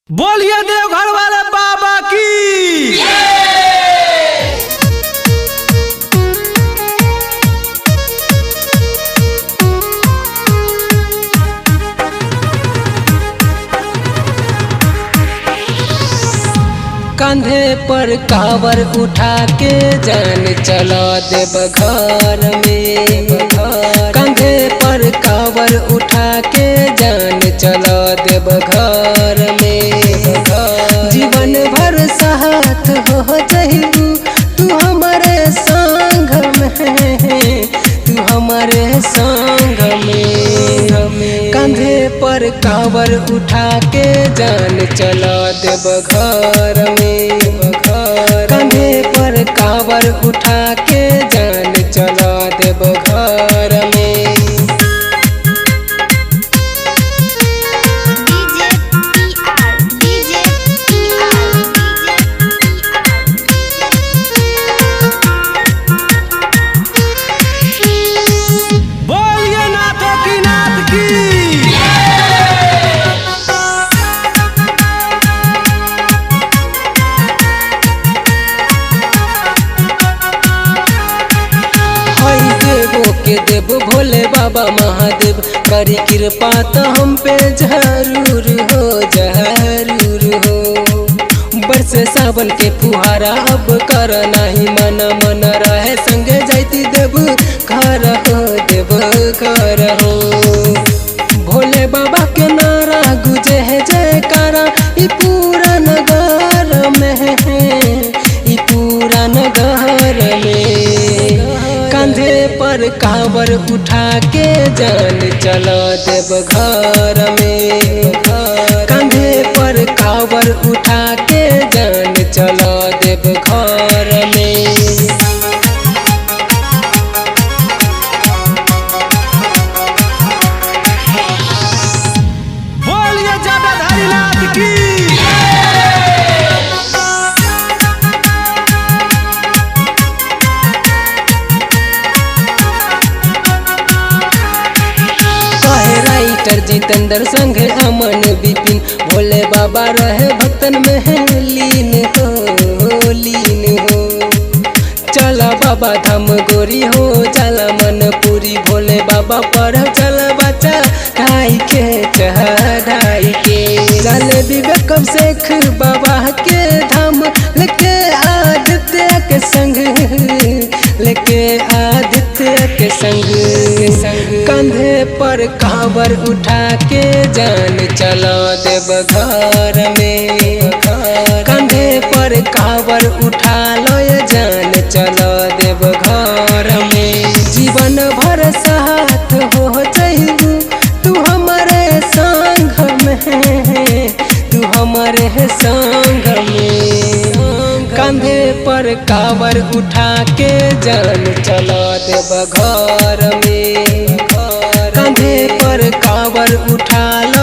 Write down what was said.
बोलिए देवघर वाले बाबा की। कंधे पर कावर उठा के जान चला देवघर में। कंधे पर कावर उठा के जान चला देवघर में। जीवन भर साथ हो जहिबू तू हमारे संग में, तू हमारे संग में। कंधे पर कावर उठा के जान चला देवघर में। कंधे पर कावर उठा के जान चला देवघर में। बोलिए नाथों की नाथ की। देवो के देव भोले बाबा महादेव करी कृपा तो हम पे जरूर हो, जरूर हो। बरसे सावन के फुहारा अब कर नहीं मन मन रहे संगे जाती देव घर हो, देव घर हो। भोले बाबा के नारा गुजे है जयकारा ई पूरा नगर में है, ई पूरा नगर में। कंधे पर कावर उठा के जान चला देवघर में। कंधे पर कावर उठा के जान चला देवघर में। बोलिए जटाधारी नाथ की। राइटर जितेंद्र संग अमन विपिन भोले बाबा रहे भक्तन में लीन हो, लीन हो। चला बाबा धाम गोरी हो चला मन पूरी भोले बाबा पर चला बच्चा ढाई के चढ़ाई के। चले विवेक शेख बाबा के धाम लेके आदित्य के संग, लेके आदित्य के संग। कंधे पर कावर उठा के जान चला देवघर में। कंधे पर कावर उठा लो ये जान चला देवघर में। जीवन भर साथ हो जइबू तू हमारे संग में, तू हमारे संग में। कंधे पर कावर उठा के जान चला देवघर में। कंधे पर कावर उठा लो